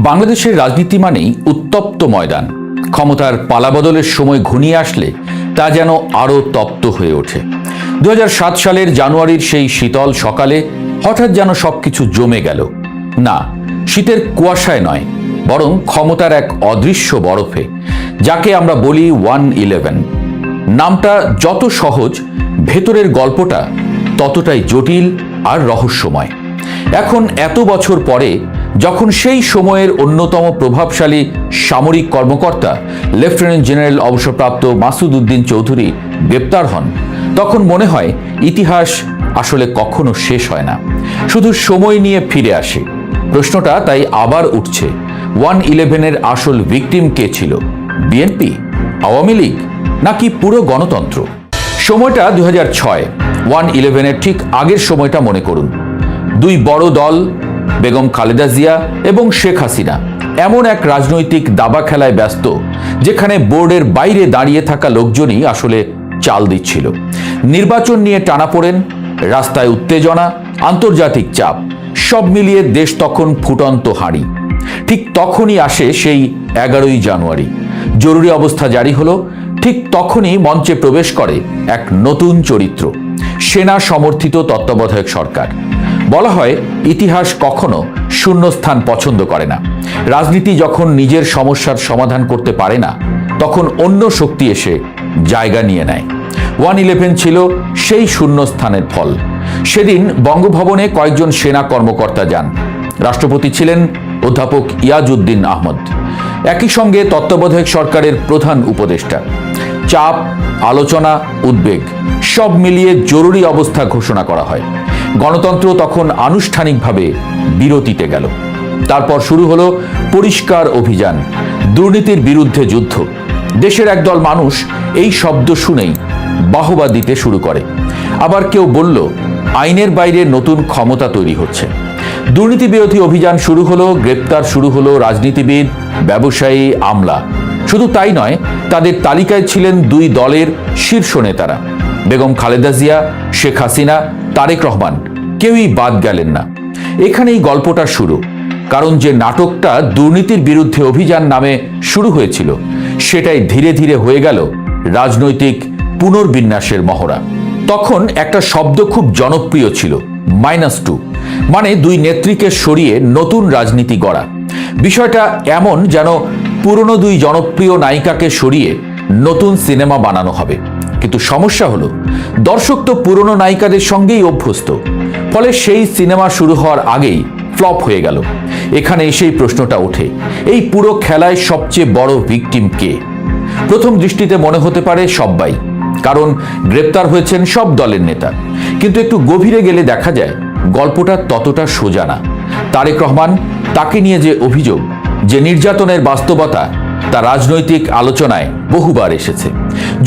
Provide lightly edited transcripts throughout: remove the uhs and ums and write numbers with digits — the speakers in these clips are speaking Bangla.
বাংলাদেশের রাজনীতি মানেই উত্তপ্ত ময়দান। ক্ষমতার পালাবদলের সময় ঘনিয়ে আসলে তা যেন আরও তপ্ত হয়ে ওঠে। 2007 সালের জানুয়ারির সেই শীতল সকালে হঠাৎ যেন সবকিছু জমে গেল। না, শীতের কুয়াশায় নয়, বরং ক্ষমতার এক অদৃশ্য বরফে, যাকে আমরা বলি 1-11। নামটা যত সহজ, ভেতরের গল্পটা ততটাই জটিল আর রহস্যময়। এখন এত বছর পরে যখন সেই সময়ের অন্যতম প্রভাবশালী সামরিক কর্মকর্তা লেফটেন্যান্ট জেনারেল অবসরপ্রাপ্ত মাসুদ উদ্দিন চৌধুরী গ্রেপ্তার হন, তখন মনে হয় ইতিহাস আসলে কখনো শেষ হয় না, শুধু সময় নিয়ে ফিরে আসে। প্রশ্নটা তাই আবার উঠছে, 1-11-এর আসল ভিকটিম কে ছিল? বিএনপি, আওয়ামী লীগ, নাকি পুরো গণতন্ত্র? সময়টা 2006। 1-11-এর ঠিক আগের সময়টা মনে করুন। দুই বড় দল, বেগম খালেদা জিয়া এবং শেখ হাসিনা, এমন এক রাজনৈতিক দাবা খেলায় ব্যস্ত যেখানে বোর্ডের বাইরে দাঁড়িয়ে থাকা লোকজনই আসলে চাল দিচ্ছিল। নির্বাচন নিয়ে টানাপোড়েন, রাস্তায় উত্তেজনা, আন্তর্জাতিক চাপ, সব মিলিয়ে দেশ তখন ফুটন্ত হাঁড়ি। ঠিক তখনই আসে সেই 11ই জানুয়ারি। জরুরি অবস্থা জারি হলো। ঠিক তখনই মঞ্চে প্রবেশ করে এক নতুন চরিত্র, সেনা সমর্থিত তত্ত্বাবধায়ক সরকার। বলা হয় ইতিহাস কখনো শূন্যস্থান পছন্দ করে না। রাজনীতি যখন নিজের সমস্যার সমাধান করতে পারে না, তখন অন্য শক্তি এসে জায়গা নিয়ে নেয়। 1-11 ছিল সেই শূন্যস্থানের ফল। সেদিন বঙ্গভবনে কয়েকজন সেনা কর্মকর্তা যান। রাষ্ট্রপতি ছিলেন অধ্যাপক ইয়াজউদ্দিন আহমদ, একই সঙ্গে তত্ত্বাবধায়ক সরকারের প্রধান উপদেষ্টা। চাপ, আলোচনা, উদ্বেগ সব মিলিয়ে জরুরি অবস্থা ঘোষণা করা হয়। গণতন্ত্র তখন আনুষ্ঠানিকভাবে বিরতিতে গেল। তারপর শুরু হলো পরিষ্কার অভিযান, দুর্নীতির বিরুদ্ধে যুদ্ধ। দেশের একদল মানুষ এই শব্দ শুনেই বাহবা দিতে শুরু করে। আবার কেউ বলল আইনের বাইরে নতুন ক্ষমতা তৈরি হচ্ছে। দুর্নীতি বিরোধী অভিযান শুরু হলো, গ্রেপ্তার শুরু হলো রাজনীতিবিদ, ব্যবসায়ী, আমলা। শুধু তাই নয়, তাদের তালিকায় ছিলেন দুই দলের শীর্ষ নেতারা, বেগম খালেদা জিয়া, শেখ হাসিনা, তারেক রহমান, কেউই বাদ গেলেন না। এখানেই গল্পটা শুরু, কারণ যে নাটকটা দুর্নীতির বিরুদ্ধে অভিযান নামে শুরু হয়েছিল, সেটাই ধীরে ধীরে হয়ে গেল রাজনৈতিক পুনর্বিন্যাসের মহড়া। তখন একটা শব্দ খুব জনপ্রিয় ছিল, -2, মানে দুই নেত্রীকে সরিয়ে নতুন রাজনীতি গড়া। বিষয়টা এমন যেন পুরনো দুই জনপ্রিয় নায়িকাকে সরিয়ে নতুন সিনেমা বানানো হবে। কিন্তু সমস্যা হলো, দর্শক তো পুরনো নায়িকাদের সঙ্গেই অভ্যস্ত, ফলে সেই সিনেমা শুরু হওয়ার আগেই ফ্লপ হয়ে গেল। এখানে এসেই প্রশ্নটা ওঠে, এই পুরো খেলায় সবচেয়ে বড় ভিকটিম কে? প্রথম দৃষ্টিতে মনে হতে পারে সব্বাই, কারণ গ্রেপ্তার হয়েছেন সব দলের নেতা। কিন্তু একটু গভীরে গেলে দেখা যায় গল্পটা ততটা সোজা না। তারেক রহমান, তাকে নিয়ে যে অভিযোগ, যে নির্যাতনের বাস্তবতা, তা রাজনৈতিক আলোচনায় বহুবার এসেছে।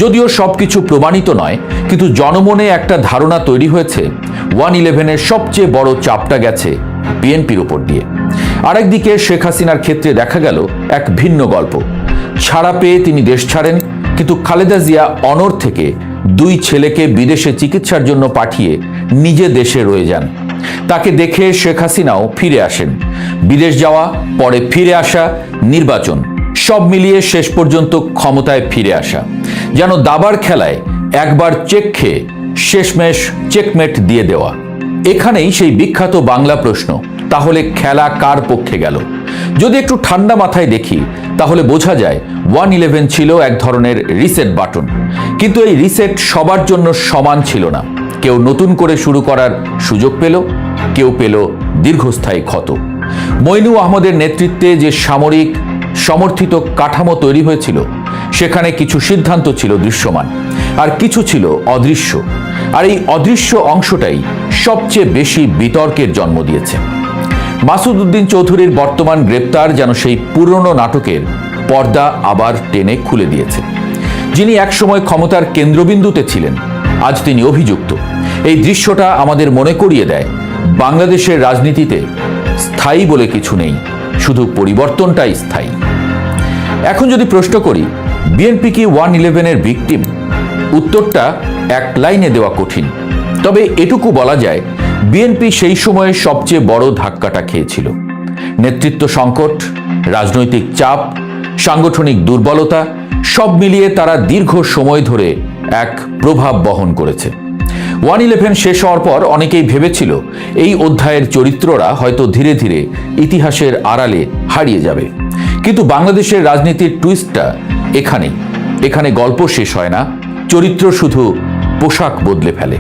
যদিও সবকিছু প্রমাণিত নয়, কিন্তু জনমনে একটা ধারণা তৈরি হয়েছে 1-11-এর সবচেয়ে বড় চাপটা গেছে বিএনপির উপর দিয়ে। আরেকদিকে শেখ হাসিনার ক্ষেত্রে দেখা গেল এক ভিন্ন গল্প। ছাড়া পেয়ে তিনি দেশ ছাড়েন, কিন্তু খালেদা জিয়া অনড় থেকে দুই ছেলেকে বিদেশে চিকিৎসার জন্য পাঠিয়ে নিজে দেশে রয়ে যান। তাকে দেখে শেখ হাসিনাও ফিরে আসেন। বিদেশ যাওয়া, পরে ফিরে আসা, নির্বাচন, সব মিলিয়ে শেষ পর্যন্ত ক্ষমতায় ফিরে আসা। যেন দাবার খেলায় একবার চেক খেয়ে শেষমেশ চেকমেট দিয়ে দেওয়া। এখানেই সেই বিখ্যাত বাংলা প্রশ্ন, তাহলে খেলা কার পক্ষে গেল? যদি একটু ঠান্ডা মাথায় দেখি, তাহলে বোঝা যায় 1-11 ছিল এক ধরনের রিসেট বাটন। কিন্তু এই রিসেট সবার জন্য সমান ছিল না। কেউ নতুন করে শুরু করার সুযোগ পেল, কেউ পেল দীর্ঘস্থায়ী ক্ষত। মইনু আহমদের নেতৃত্বে যে সামরিক সমর্থিত কাঠামো তৈরি হয়েছিল, সেখানে কিছু সিদ্ধান্ত ছিল দৃশ্যমান, আর কিছু ছিল অদৃশ্য। আর এই অদৃশ্য অংশটাই সবচেয়ে বেশি বিতর্কের জন্ম দিয়েছে। মাসুদ উদ্দিন চৌধুরীর বর্তমান গ্রেপ্তার যেন সেই পুরনো নাটকের পর্দা আবার টেনে খুলে দিয়েছে। যিনি একসময় ক্ষমতার কেন্দ্রবিন্দুতে ছিলেন, আজ তিনি অভিযুক্ত। এই দৃশ্যটা আমাদের মনে করিয়ে দেয়, বাংলাদেশের রাজনীতিতে স্থায়ী বলে কিছু নেই, শুধু পরিবর্তনটাই স্থায়ী। এখন যদি প্রশ্ন করি, বিএনপি কি 1-11-এর ভিকটিম? উত্তরটা এক লাইনে দেওয়া কঠিন। তবে এটুকু বলা যায়, বিএনপি সেই সময়ে সবচেয়ে বড় ধাক্কাটা খেয়েছিল। নেতৃত্ব সংকট, রাজনৈতিক চাপ, সাংগঠনিক দুর্বলতা সব মিলিয়ে তারা দীর্ঘ সময় ধরে এক প্রভাব বহন করেছে। 1/11 শেষ হওয়ার পর অনেকেই ভেবেছিল এই অধ্যায়ের চরিত্ররা হয়তো ধীরে ধীরে ইতিহাসের আড়ালে হারিয়ে যাবে। কিন্তু বাংলাদেশের রাজনীতির টুইস্টটা এখানে গল্প শেষ হয় না, চরিত্র শুধু পোশাক বদলে ফেলে।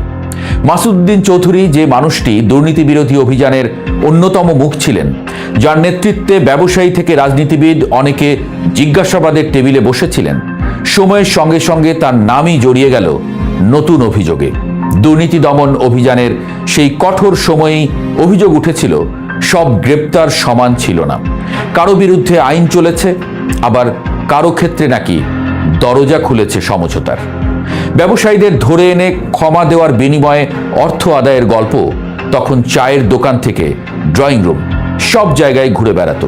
মাসুদ উদ্দিন চৌধুরী যে মানুষটি দুর্নীতি বিরোধী অভিযানের অন্যতম মুখ ছিলেন, যার নেতৃত্বে ব্যবসায়ী থেকে রাজনীতিবিদ অনেকে জিজ্ঞাসাবাদের টেবিলে বসেছিলেন, সময়ের সঙ্গে সঙ্গে তার নামই জড়িয়ে গেল নতুন অভিযোগে। দুর্নীতি দমন অভিযানের সেই কঠোর সময়েই অভিযোগ উঠেছিল সব গ্রেপ্তার সমান ছিল না, কারো বিরুদ্ধে আইন চলেছে, আবার কারো ক্ষেত্রে নাকি দরজা খুলেছে সমঝোতার। ব্যবসায়ীদের ধরে এনে ক্ষমা দেওয়ার বিনিময়ে অর্থ আদায়ের গল্প তখন চায়ের দোকান থেকে ড্রয়িং রুম সব জায়গায় ঘুরে বেড়াতো।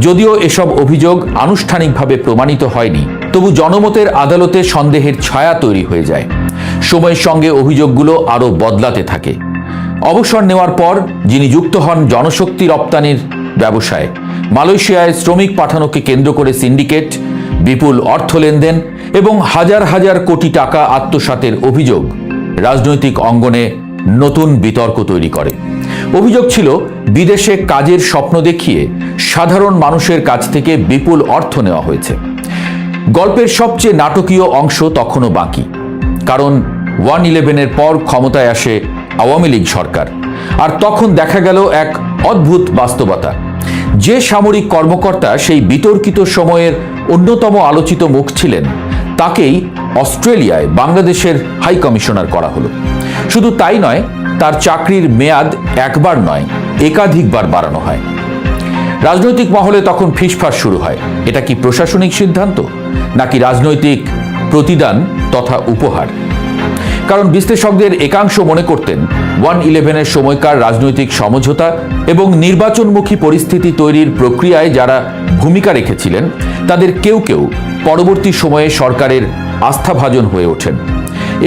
যদিও এসব অভিযোগ আনুষ্ঠানিকভাবে প্রমাণিত হয়নি, তবু জনমতের আদালতে সন্দেহের ছায়া তৈরি হয়ে যায়। সময়ের সঙ্গে অভিযোগগুলো আরও বদলাতে থাকে। অবসর নেওয়ার পর যিনি যুক্ত হন জনশক্তি রপ্তানির ব্যবসায়, মালয়েশিয়ায় শ্রমিক পাঠানোকে কেন্দ্র করে সিন্ডিকেট, বিপুল অর্থ লেনদেন এবং হাজার হাজার কোটি টাকা আত্মসাতের অভিযোগ রাজনৈতিক অঙ্গনে নতুন বিতর্ক তৈরি করে। অভিযোগ ছিল বিদেশে কাজের স্বপ্ন দেখিয়ে সাধারণ মানুষের কাছ থেকে বিপুল অর্থ নেওয়া হয়েছে। গল্পের সবচেয়ে নাটকীয় অংশ তখনও বাকি, কারণ 1/11-এর পর ক্ষমতায় আসে আওয়ামী লীগ সরকার। আর তখন দেখা গেল এক অদ্ভুত বাস্তবতা। যে সামরিক কর্মকর্তা সেই বিতর্কিত সময়ের অন্যতম আলোচিত মুখ ছিলেন, তাকেই অস্ট্রেলিয়ায় বাংলাদেশের হাই কমিশনার করা হলো। শুধু তাই নয়, তার চাকরির মেয়াদ একবার নয়, একাধিকবার বাড়ানো হয়। রাজনৈতিক মহলে তখন ফিসফাস শুরু হয়, এটা কি প্রশাসনিক সিদ্ধান্ত নাকি রাজনৈতিক প্রতিদান তথা উপহার? কারণ বিশ্লেষকদের একাংশ মনে করতেন 1/11-এর সময়কার রাজনৈতিক সমঝোতা এবং নির্বাচনমুখী পরিস্থিতি তৈরির প্রক্রিয়ায় যারা ভূমিকা রেখেছিলেন, তাদের কেউ কেউ পরবর্তী সময়ে সরকারের আস্থাভাজন হয়ে ওঠেন।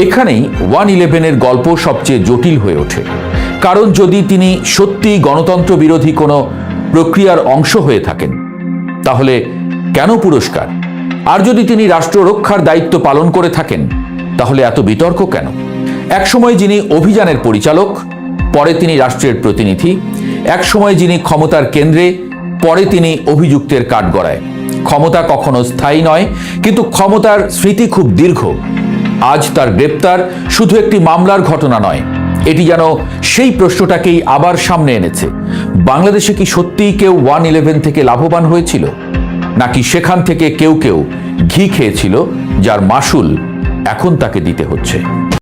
এখানেই 1/11-এর গল্প সবচেয়ে জটিল হয়ে ওঠে। কারণ যদি তিনি সত্যিই গণতন্ত্র বিরোধী কোনো প্রক্রিয়ার অংশ হয়ে থাকেন, তাহলে কেন পুরস্কার? আর যদি তিনি রাষ্ট্র রক্ষার দায়িত্ব পালন করে থাকেন, তাহলে এত বিতর্ক কেন? একসময় যিনি অভিযানের পরিচালক, পরে তিনি রাষ্ট্রের প্রতিনিধি, একসময় যিনি ক্ষমতার কেন্দ্রে, পরে তিনি অভিযুক্তের কাঠগড়ায়। ক্ষমতা কখনো স্থায়ী নয়, কিন্তু ক্ষমতার স্মৃতি খুব দীর্ঘ। আজ তার গ্রেপ্তার শুধু একটি মামলার ঘটনা নয়, এটি যেন সেই প্রশ্নটাকেই আবার সামনে এনেছে। বাংলাদেশে কি সত্যিই কেউ 1/11 থেকে লাভবান হয়েছিল, নাকি সেখান থেকে কেউ কেউ ঘি খেয়েছিল, যার মাসুল এখন তাকে দিতে হচ্ছে?